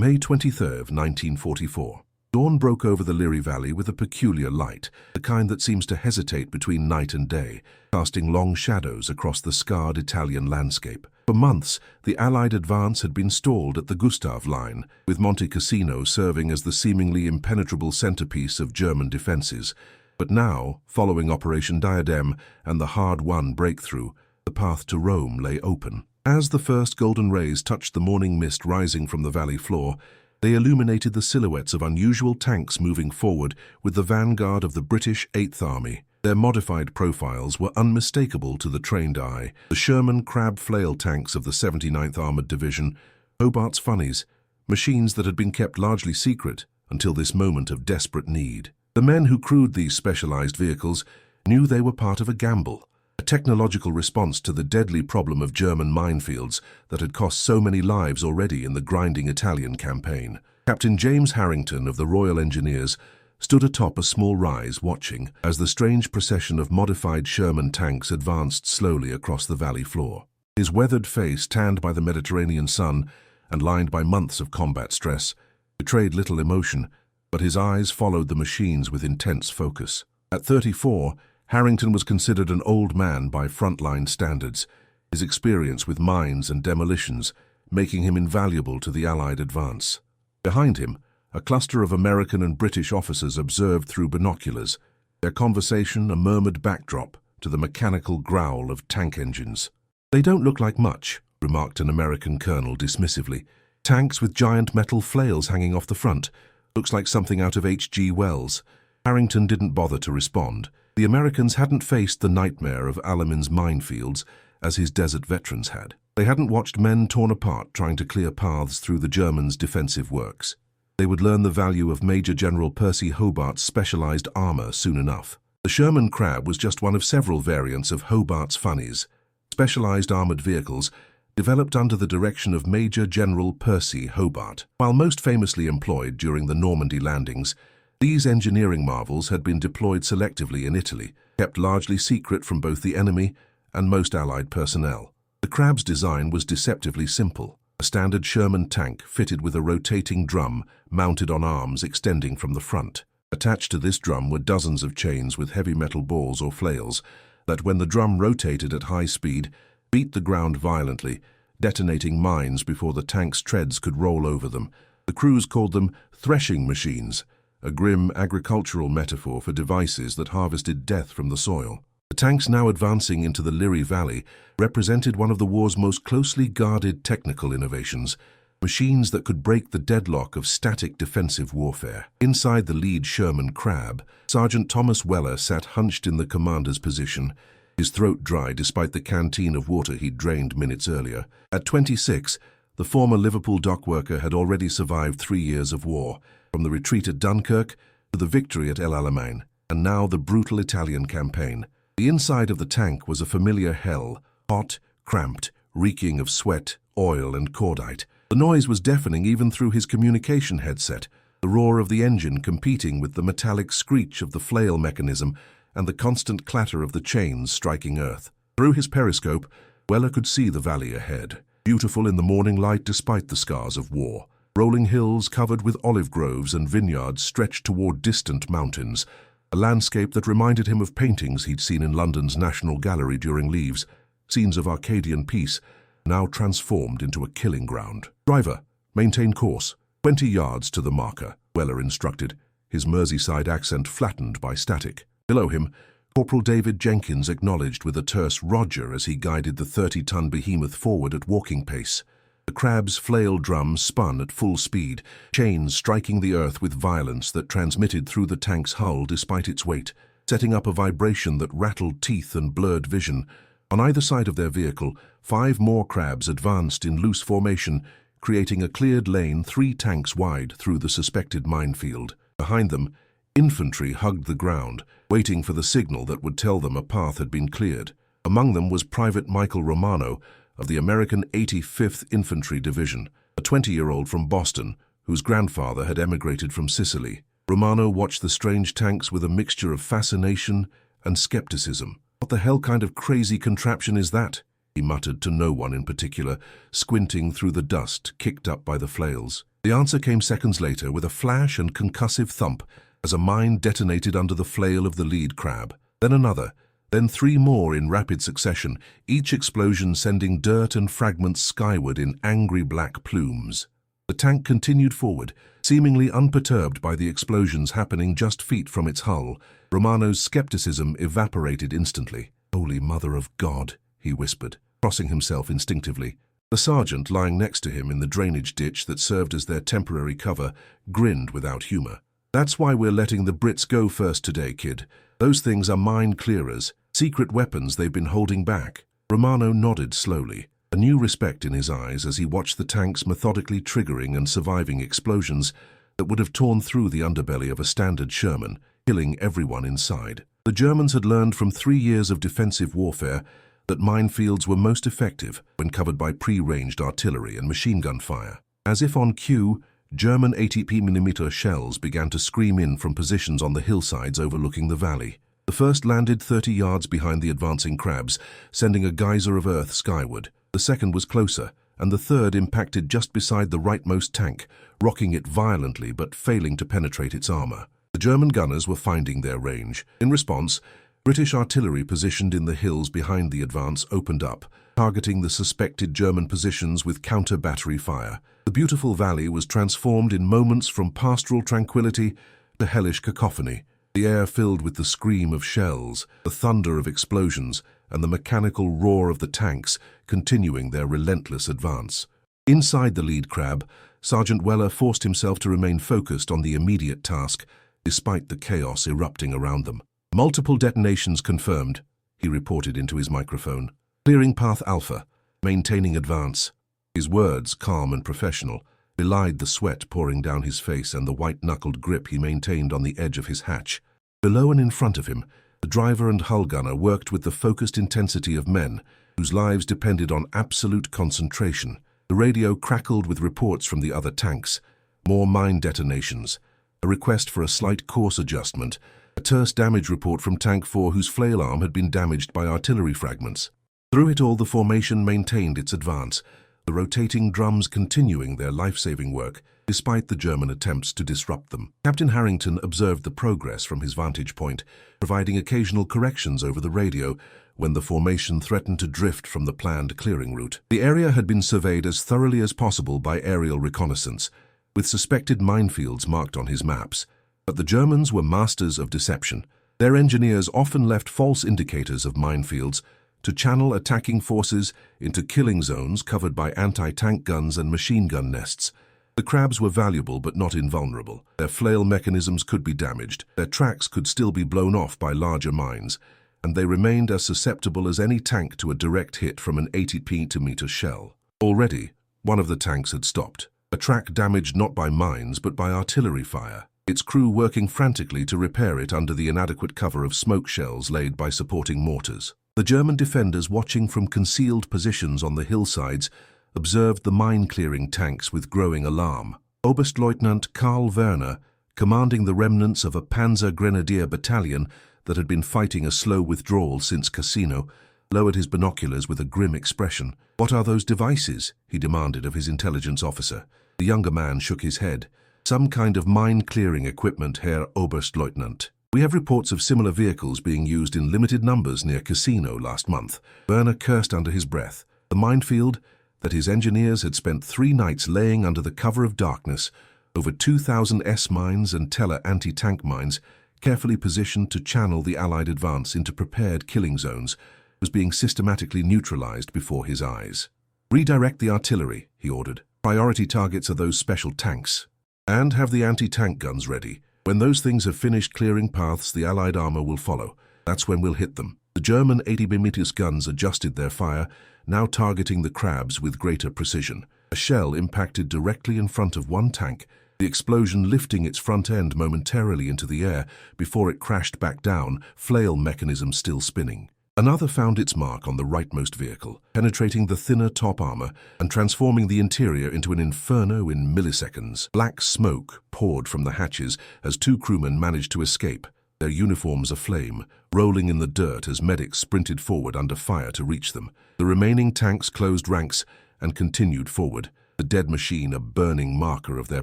May 23, 1944. Dawn broke over the Liri Valley with a peculiar light, the kind that seems to hesitate between night and day, casting long shadows across the scarred Italian landscape. For months, the Allied advance had been stalled at the Gustav Line, with Monte Cassino serving as the seemingly impenetrable centerpiece of German defenses. But now, following Operation Diadem and the hard-won breakthrough, the path to Rome lay open. As the first golden rays touched the morning mist rising from the valley floor, they illuminated the silhouettes of unusual tanks moving forward with the vanguard of the British 8th Army. Their modified profiles were unmistakable to the trained eye. The Sherman Crab flail tanks of the 79th Armored Division, Hobart's Funnies, machines that had been kept largely secret until this moment of desperate need. The men who crewed these specialized vehicles knew they were part of a gamble, a technological response to the deadly problem of German minefields that had cost so many lives already in the grinding Italian campaign. Captain James Harrington of the Royal Engineers stood atop a small rise watching as the strange procession of modified Sherman tanks advanced slowly across the valley floor. His weathered face, tanned by the Mediterranean sun and lined by months of combat stress, betrayed little emotion, but his eyes followed the machines with intense focus. At 34, Harrington was considered an old man by frontline standards, his experience with mines and demolitions making him invaluable to the Allied advance. Behind him, a cluster of American and British officers observed through binoculars, their conversation a murmured backdrop to the mechanical growl of tank engines. "They don't look like much," remarked an American colonel dismissively. "Tanks with giant metal flails hanging off the front. Looks like something out of H.G. Wells." Harrington didn't bother to respond. The Americans hadn't faced the nightmare of Alameин's minefields as his desert veterans had. They hadn't watched men torn apart trying to clear paths through the Germans' defensive works. They would learn the value of Major General Percy Hobart's specialized armor soon enough. The Sherman Crab was just one of several variants of Hobart's Funnies, specialized armored vehicles developed under the direction of Major General Percy Hobart. While most famously employed during the Normandy landings, these engineering marvels had been deployed selectively in Italy, kept largely secret from both the enemy and most Allied personnel. The Crab's design was deceptively simple: a standard Sherman tank fitted with a rotating drum mounted on arms extending from the front. Attached to this drum were dozens of chains with heavy metal balls or flails that, when the drum rotated at high speed, beat the ground violently, detonating mines before the tank's treads could roll over them. The crews called them threshing machines, a grim agricultural metaphor for devices that harvested death from the soil. The tanks now advancing into the Liri Valley represented one of the war's most closely guarded technical innovations, machines that could break the deadlock of static defensive warfare. Inside the lead Sherman Crab, Sergeant Thomas Weller sat hunched in the commander's position, his throat dry despite the canteen of water he'd drained minutes earlier. At 26, the former Liverpool dockworker had already survived 3 years of war, from the retreat at Dunkirk to the victory at El Alamein, and now the brutal Italian campaign. The inside of the tank was a familiar hell, hot, cramped, reeking of sweat, oil, and cordite. The noise was deafening even through his communication headset, the roar of the engine competing with the metallic screech of the flail mechanism and the constant clatter of the chains striking earth. Through his periscope, Weller could see the valley ahead, beautiful in the morning light despite the scars of war. Rolling hills covered with olive groves and vineyards stretched toward distant mountains, a landscape that reminded him of paintings he'd seen in London's National Gallery during leaves, scenes of Arcadian peace, now transformed into a killing ground. "Driver, maintain course. 20 yards to the marker," Weller instructed, his Merseyside accent flattened by static. Below him, Corporal David Jenkins acknowledged with a terse "Roger" as he guided the 30-ton behemoth forward at walking pace. The Crab's flail drum spun at full speed, chains striking the earth with violence that transmitted through the tank's hull despite its weight, setting up a vibration that rattled teeth and blurred vision. On either side of their vehicle, 5 more Crabs advanced in loose formation, creating a cleared lane 3 tanks wide through the suspected minefield. Behind them, infantry hugged the ground, waiting for the signal that would tell them a path had been cleared. Among them was Private Michael Romano of the American 85th Infantry Division, a 20-year-old from Boston whose grandfather had emigrated from Sicily. Romano watched the strange tanks with a mixture of fascination and skepticism. "What the hell kind of crazy contraption is that?" he muttered to no one in particular, squinting through the dust kicked up by the flails. The answer came seconds later with a flash and concussive thump as a mine detonated under the flail of the lead crab. Then another, then three more in rapid succession, each explosion sending dirt and fragments skyward in angry black plumes. The tank continued forward, seemingly unperturbed by the explosions happening just feet from its hull. Romano's skepticism evaporated instantly. "Holy Mother of God," he whispered, crossing himself instinctively. The sergeant, lying next to him in the drainage ditch that served as their temporary cover, grinned without humor. "That's why we're letting the Brits go first today, kid. Those things are mine clearers, secret weapons they've been holding back." Romano nodded slowly, a new respect in his eyes as he watched the tanks methodically triggering and surviving explosions that would have torn through the underbelly of a standard Sherman, killing everyone inside. The Germans had learned from 3 years of defensive warfare that minefields were most effective when covered by pre-ranged artillery and machine gun fire. As if on cue, German 80mm shells began to scream in from positions on the hillsides overlooking the valley. The first landed 30 yards behind the advancing crabs, sending a geyser of earth skyward. The second was closer, and the third impacted just beside the rightmost tank, rocking it violently but failing to penetrate its armor. The German gunners were finding their range. In response, British artillery positioned in the hills behind the advance opened up, targeting the suspected German positions with counter-battery fire. The beautiful valley was transformed in moments from pastoral tranquility to hellish cacophony, the air filled with the scream of shells, the thunder of explosions, and the mechanical roar of the tanks continuing their relentless advance. Inside the lead crab, Sergeant Weller forced himself to remain focused on the immediate task, despite the chaos erupting around them. "Multiple detonations confirmed," he reported into his microphone. "Clearing path Alpha, maintaining advance." His words, calm and professional, belied the sweat pouring down his face and the white-knuckled grip he maintained on the edge of his hatch. Below and in front of him, the driver and hull gunner worked with the focused intensity of men whose lives depended on absolute concentration. The radio crackled with reports from the other tanks. More mine detonations, a request for a slight course adjustment, a terse damage report from Tank 4 whose flail arm had been damaged by artillery fragments. Through it all, the formation maintained its advance, the rotating drums continuing their life-saving work, despite the German attempts to disrupt them. Captain Harrington observed the progress from his vantage point, providing occasional corrections over the radio when the formation threatened to drift from the planned clearing route. The area had been surveyed as thoroughly as possible by aerial reconnaissance, with suspected minefields marked on his maps. But the Germans were masters of deception. Their engineers often left false indicators of minefields to channel attacking forces into killing zones covered by anti-tank guns and machine gun nests. The crabs were valuable but not invulnerable. Their flail mechanisms could be damaged, their tracks could still be blown off by larger mines, and they remained as susceptible as any tank to a direct hit from an 80mm shell. Already, one of the tanks had stopped, a track damaged not by mines but by artillery fire, its crew working frantically to repair it under the inadequate cover of smoke shells laid by supporting mortars. The German defenders, watching from concealed positions on the hillsides, observed the mine-clearing tanks with growing alarm. Oberstleutnant Karl Werner, commanding the remnants of a Panzer Grenadier battalion that had been fighting a slow withdrawal since Cassino, lowered his binoculars with a grim expression. "What are those devices?" he demanded of his intelligence officer. The younger man shook his head. "Some kind of mine-clearing equipment, Herr Oberstleutnant. We have reports of similar vehicles being used in limited numbers near Cassino last month." Werner cursed under his breath. The minefield that his engineers had spent 3 nights laying under the cover of darkness, over 2,000 S-mines and Teller anti-tank mines, carefully positioned to channel the Allied advance into prepared killing zones, was being systematically neutralized before his eyes. "Redirect the artillery," he ordered. "Priority targets are those special tanks. And have the anti-tank guns ready. When those things have finished clearing paths, the Allied armor will follow. That's when we'll hit them." The German 80mm guns adjusted their fire, now targeting the crabs with greater precision. A shell impacted directly in front of one tank, the explosion lifting its front end momentarily into the air before it crashed back down, flail mechanism still spinning. Another found its mark on the rightmost vehicle, penetrating the thinner top armor and transforming the interior into an inferno in milliseconds. Black smoke poured from the hatches as 2 crewmen managed to escape, their uniforms aflame, rolling in the dirt as medics sprinted forward under fire to reach them. The remaining tanks closed ranks and continued forward, the dead machine a burning marker of their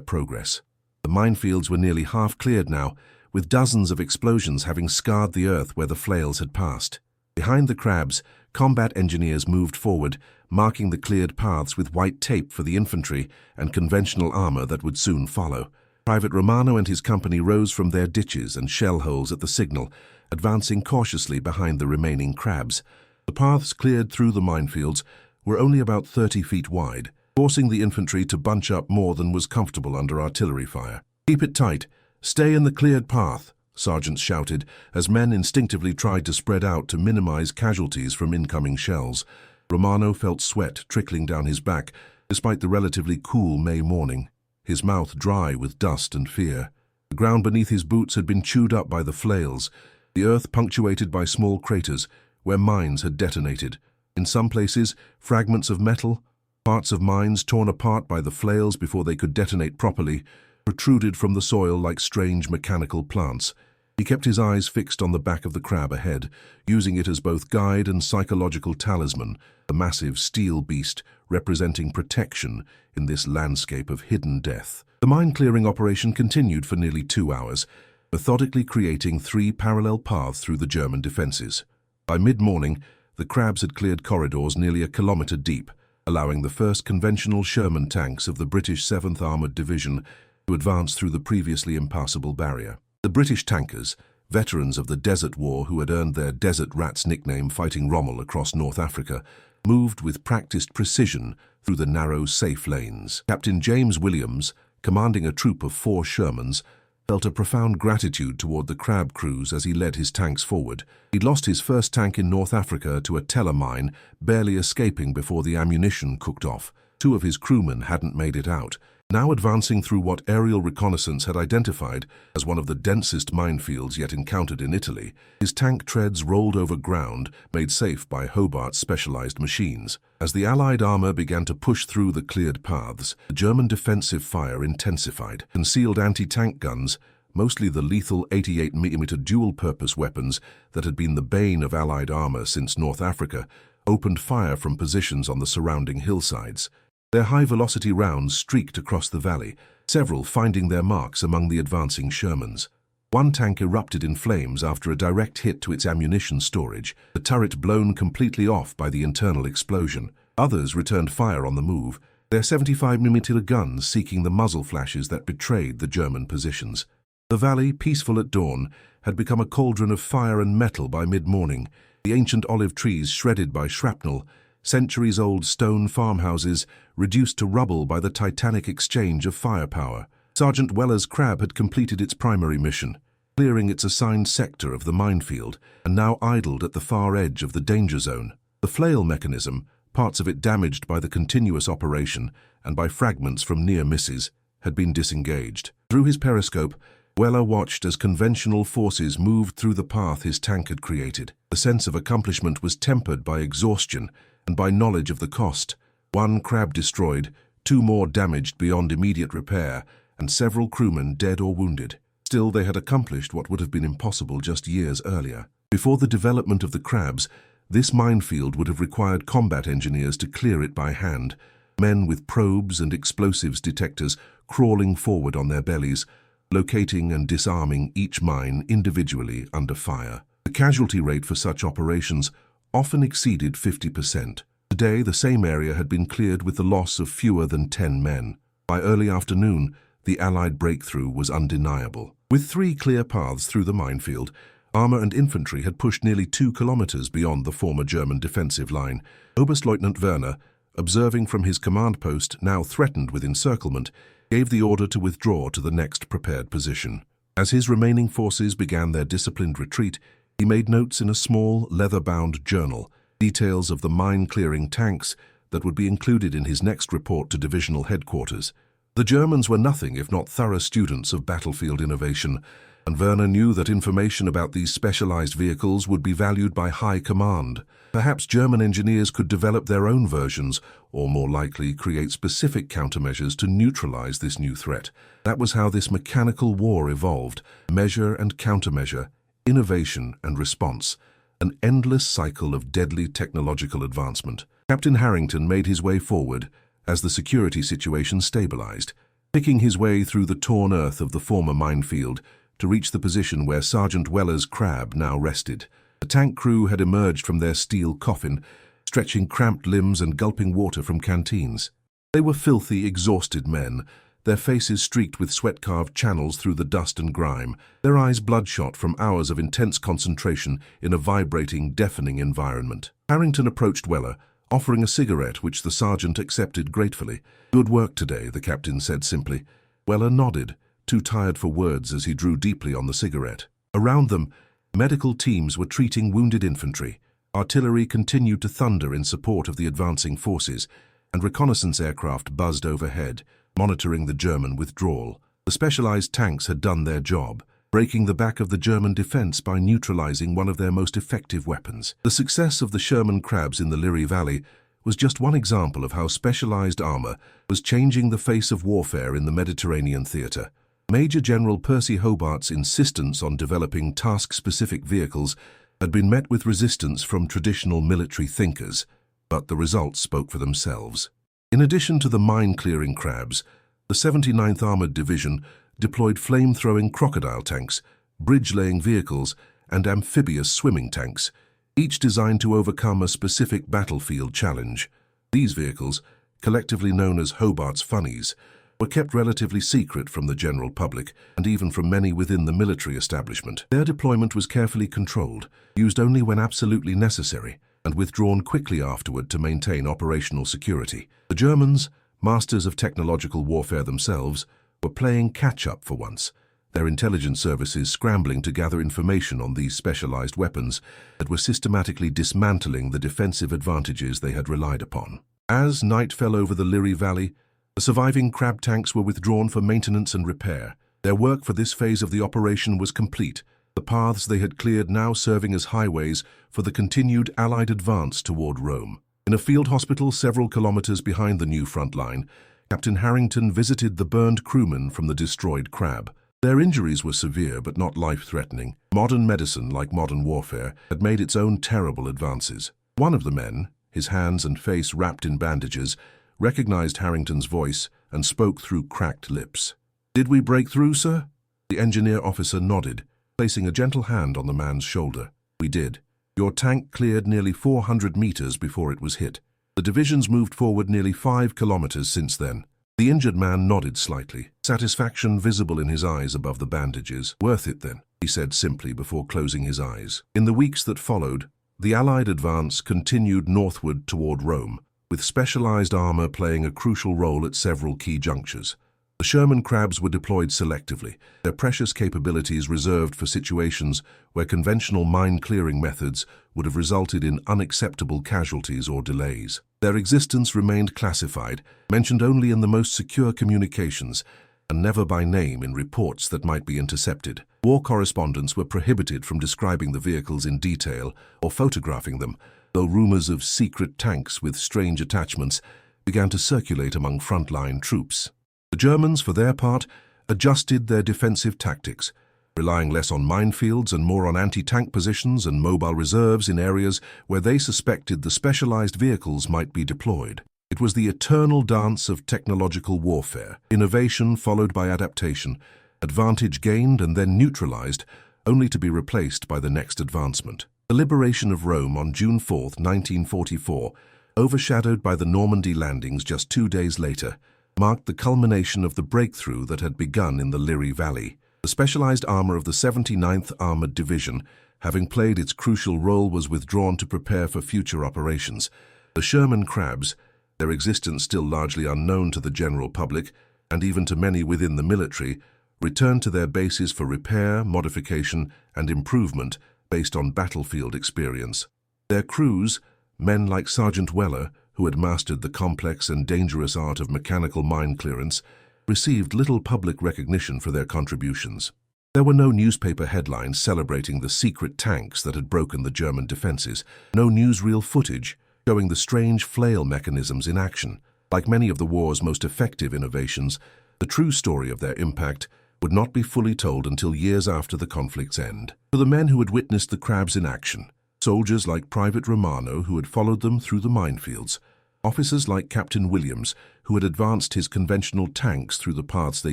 progress. The minefields were nearly half cleared now, with dozens of explosions having scarred the earth where the flails had passed. Behind the crabs, combat engineers moved forward, marking the cleared paths with white tape for the infantry and conventional armor that would soon follow. Private Romano and his company rose from their ditches and shell holes at the signal, advancing cautiously behind the remaining crabs. The paths cleared through the minefields were only about 30 feet wide, forcing the infantry to bunch up more than was comfortable under artillery fire. "Keep it tight. Stay in the cleared path," sergeants shouted as men instinctively tried to spread out to minimize casualties from incoming shells. Romano felt sweat trickling down his back despite the relatively cool May morning, his mouth dry with dust and fear. The ground beneath his boots had been chewed up by the flails, the earth punctuated by small craters where mines had detonated. In some places, fragments of metal, parts of mines torn apart by the flails before they could detonate properly, protruded from the soil like strange mechanical plants. He kept his eyes fixed on the back of the crab ahead, using it as both guide and psychological talisman, the massive steel beast representing protection in this landscape of hidden death. The mine-clearing operation continued for nearly 2 hours, methodically creating 3 parallel paths through the German defenses. By mid-morning, the crabs had cleared corridors nearly a kilometer deep, allowing the first conventional Sherman tanks of the British 7th Armoured Division to advance through the previously impassable barrier. The British tankers, veterans of the Desert War who had earned their Desert Rats nickname fighting Rommel across North Africa, moved with practiced precision through the narrow, safe lanes. Captain James Williams, commanding a troop of 4 Shermans, felt a profound gratitude toward the crab crews as he led his tanks forward. He'd lost his first tank in North Africa to a Teller mine, barely escaping before the ammunition cooked off. 2 of his crewmen hadn't made it out. Now advancing through what aerial reconnaissance had identified as one of the densest minefields yet encountered in Italy, his tank treads rolled over ground made safe by Hobart's specialized machines. As the Allied armor began to push through the cleared paths, the German defensive fire intensified. Concealed anti-tank guns, mostly the lethal 88mm dual-purpose weapons that had been the bane of Allied armor since North Africa, opened fire from positions on the surrounding hillsides. Their high-velocity rounds streaked across the valley, several finding their marks among the advancing Shermans. One tank erupted in flames after a direct hit to its ammunition storage, the turret blown completely off by the internal explosion. Others returned fire on the move, their 75mm guns seeking the muzzle flashes that betrayed the German positions. The valley, peaceful at dawn, had become a cauldron of fire and metal by mid-morning, the ancient olive trees shredded by shrapnel, centuries-old stone farmhouses reduced to rubble by the titanic exchange of firepower. Sergeant Weller's crab had completed its primary mission, clearing its assigned sector of the minefield, and now idled at the far edge of the danger zone. The flail mechanism, parts of it damaged by the continuous operation and by fragments from near misses, had been disengaged. Through his periscope, Weller watched as conventional forces moved through the path his tank had created. The sense of accomplishment was tempered by exhaustion and by knowledge of the cost. 1 crab destroyed, 2 more damaged beyond immediate repair, and several crewmen dead or wounded. Still, they had accomplished what would have been impossible just years earlier. Before the development of the crabs, this minefield would have required combat engineers to clear it by hand, men with probes and explosives detectors crawling forward on their bellies, locating and disarming each mine individually under fire. The casualty rate for such operations often exceeded 50%. Today, the same area had been cleared with the loss of fewer than 10 men. By early afternoon, the Allied breakthrough was undeniable. With 3 clear paths through the minefield, armor and infantry had pushed nearly 2 kilometers beyond the former German defensive line. Oberstleutnant Werner, observing from his command post, now threatened with encirclement, gave the order to withdraw to the next prepared position. As his remaining forces began their disciplined retreat, he made notes in a small, leather-bound journal, details of the mine-clearing tanks that would be included in his next report to divisional headquarters. The Germans were nothing if not thorough students of battlefield innovation, and Werner knew that information about these specialized vehicles would be valued by high command. Perhaps German engineers could develop their own versions, or more likely create specific countermeasures to neutralize this new threat. That was how this mechanical war evolved: measure and countermeasure, innovation and response, an endless cycle of deadly technological advancement. Captain Harrington made his way forward, as the security situation stabilized, picking his way through the torn earth of the former minefield to reach the position where Sergeant Weller's crab now rested. The tank crew had emerged from their steel coffin, stretching cramped limbs and gulping water from canteens. They were filthy, exhausted men, their faces streaked with sweat-carved channels through the dust and grime, their eyes bloodshot from hours of intense concentration in a vibrating, deafening environment. Harrington approached Weller, offering a cigarette which the sergeant accepted gratefully. "Good work today," the captain said simply. Weller nodded, too tired for words as he drew deeply on the cigarette. Around them, medical teams were treating wounded infantry. Artillery continued to thunder in support of the advancing forces, and reconnaissance aircraft buzzed overhead, monitoring the German withdrawal. The specialized tanks had done their job, breaking the back of the German defense by neutralizing one of their most effective weapons. The success of the Sherman crabs in the Liry Valley was just one example of how specialized armor was changing the face of warfare in the Mediterranean theater. Major General Percy Hobart's insistence on developing task-specific vehicles had been met with resistance from traditional military thinkers, but the results spoke for themselves. In addition to the mine-clearing crabs, the 79th Armored Division deployed flame-throwing crocodile tanks, bridge-laying vehicles, and amphibious swimming tanks, each designed to overcome a specific battlefield challenge. These vehicles, collectively known as Hobart's Funnies, were kept relatively secret from the general public and even from many within the military establishment. Their deployment was carefully controlled, used only when absolutely necessary, and withdrawn quickly afterward to maintain operational security. The Germans, masters of technological warfare themselves, were playing catch-up for once, their intelligence services scrambling to gather information on these specialized weapons that were systematically dismantling the defensive advantages they had relied upon. As night fell over the Liry Valley, the surviving crab tanks were withdrawn for maintenance and repair. Their work for this phase of the operation was complete, the paths they had cleared now serving as highways for the continued Allied advance toward Rome. In a field hospital several kilometers behind the new front line, Captain Harrington visited the burned crewmen from the destroyed crab. Their injuries were severe but not life-threatening. Modern medicine, like modern warfare, had made its own terrible advances. One of the men, his hands and face wrapped in bandages, recognized Harrington's voice and spoke through cracked lips. "Did we break through, sir?" The engineer officer nodded, placing a gentle hand on the man's shoulder. "We did. Your tank cleared nearly 400 meters before it was hit. The division's moved forward nearly 5 kilometers since then." The injured man nodded slightly, satisfaction visible in his eyes above the bandages. "Worth it, then," he said simply before closing his eyes. In the weeks that followed, the Allied advance continued northward toward Rome, with specialized armor playing a crucial role at several key junctures. The Sherman crabs were deployed selectively, their precious capabilities reserved for situations where conventional mine-clearing methods would have resulted in unacceptable casualties or delays. Their existence remained classified, mentioned only in the most secure communications, and never by name in reports that might be intercepted. War correspondents were prohibited from describing the vehicles in detail or photographing them, though rumors of secret tanks with strange attachments began to circulate among frontline troops. The Germans, for their part, adjusted their defensive tactics, relying less on minefields and more on anti-tank positions and mobile reserves in areas where they suspected the specialized vehicles might be deployed. It was the eternal dance of technological warfare, innovation followed by adaptation, advantage gained and then neutralized, only to be replaced by the next advancement. The liberation of Rome on June 4, 1944, overshadowed by the Normandy landings just 2 days later, marked the culmination of the breakthrough that had begun in the Liry Valley. The specialized armor of the 79th Armored Division, having played its crucial role, was withdrawn to prepare for future operations. The Sherman crabs, their existence still largely unknown to the general public, and even to many within the military, returned to their bases for repair, modification, and improvement based on battlefield experience. Their crews, men like Sergeant Weller, who had mastered the complex and dangerous art of mechanical mine clearance, received little public recognition for their contributions. There were no newspaper headlines celebrating the secret tanks that had broken the German defenses, no newsreel footage showing the strange flail mechanisms in action. Like many of the war's most effective innovations, the true story of their impact would not be fully told until years after the conflict's end. For the men who had witnessed the crabs in action, soldiers like Private Romano, who had followed them through the minefields, officers like Captain Williams, who had advanced his conventional tanks through the paths they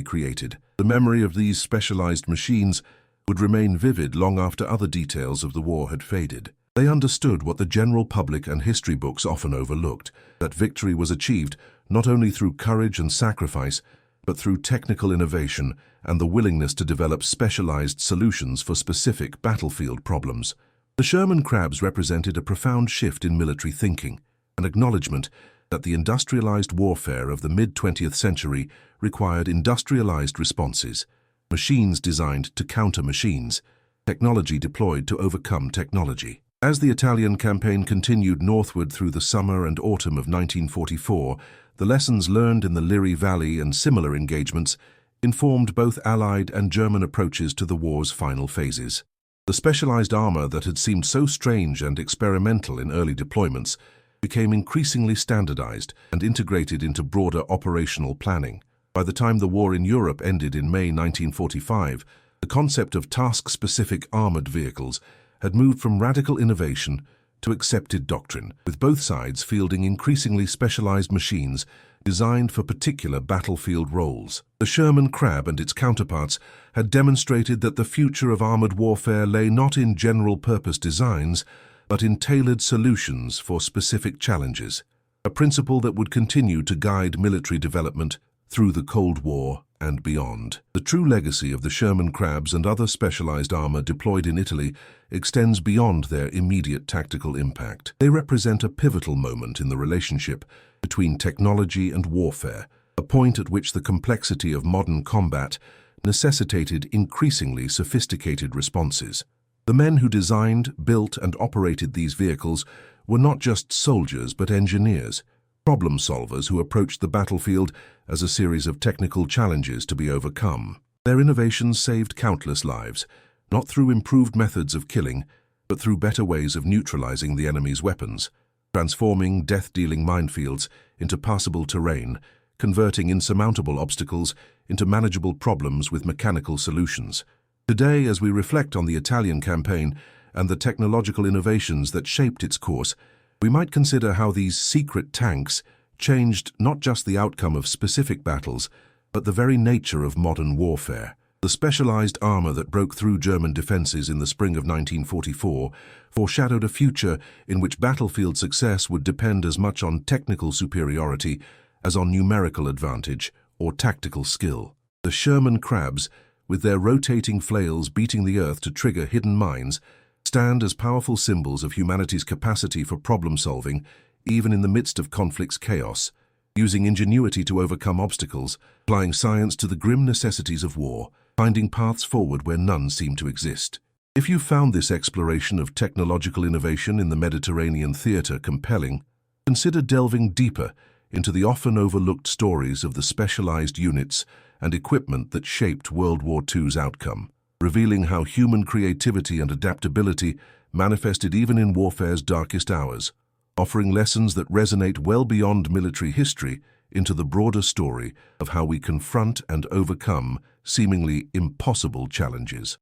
created. The memory of these specialized machines would remain vivid long after other details of the war had faded. They understood what the general public and history books often overlooked, that victory was achieved not only through courage and sacrifice, but through technical innovation and the willingness to develop specialized solutions for specific battlefield problems. The Sherman Crabs represented a profound shift in military thinking, an acknowledgement that the industrialized warfare of the mid-20th century required industrialized responses, machines designed to counter machines, technology deployed to overcome technology. As the Italian campaign continued northward through the summer and autumn of 1944, the lessons learned in the Liri Valley and similar engagements informed both Allied and German approaches to the war's final phases. The specialized armor that had seemed so strange and experimental in early deployments became increasingly standardized and integrated into broader operational planning. By the time the war in Europe ended in May 1945, the concept of task-specific armored vehicles had moved from radical innovation to accepted doctrine, with both sides fielding increasingly specialized machines designed for particular battlefield roles. The Sherman Crab and its counterparts had demonstrated that the future of armored warfare lay not in general-purpose designs, but in tailored solutions for specific challenges, a principle that would continue to guide military development through the Cold War and beyond. The true legacy of the Sherman Crabs and other specialized armor deployed in Italy extends beyond their immediate tactical impact. They represent a pivotal moment in the relationship between technology and warfare, a point at which the complexity of modern combat necessitated increasingly sophisticated responses. The men who designed, built, and operated these vehicles were not just soldiers but engineers, problem solvers who approached the battlefield as a series of technical challenges to be overcome. Their innovations saved countless lives, not through improved methods of killing, but through better ways of neutralizing the enemy's weapons, transforming death-dealing minefields into passable terrain, converting insurmountable obstacles into manageable problems with mechanical solutions. Today, as we reflect on the Italian campaign and the technological innovations that shaped its course, we might consider how these secret tanks changed not just the outcome of specific battles, but the very nature of modern warfare. The specialized armor that broke through German defenses in the spring of 1944 foreshadowed a future in which battlefield success would depend as much on technical superiority as on numerical advantage or tactical skill. The Sherman Crabs, with their rotating flails beating the earth to trigger hidden mines, stand as powerful symbols of humanity's capacity for problem-solving, even in the midst of conflict's chaos, using ingenuity to overcome obstacles, applying science to the grim necessities of war, finding paths forward where none seem to exist. If you found this exploration of technological innovation in the Mediterranean theater compelling, consider delving deeper into the often overlooked stories of the specialized units and equipment that shaped World War II's outcome, revealing how human creativity and adaptability manifested even in warfare's darkest hours, offering lessons that resonate well beyond military history into the broader story of how we confront and overcome seemingly impossible challenges.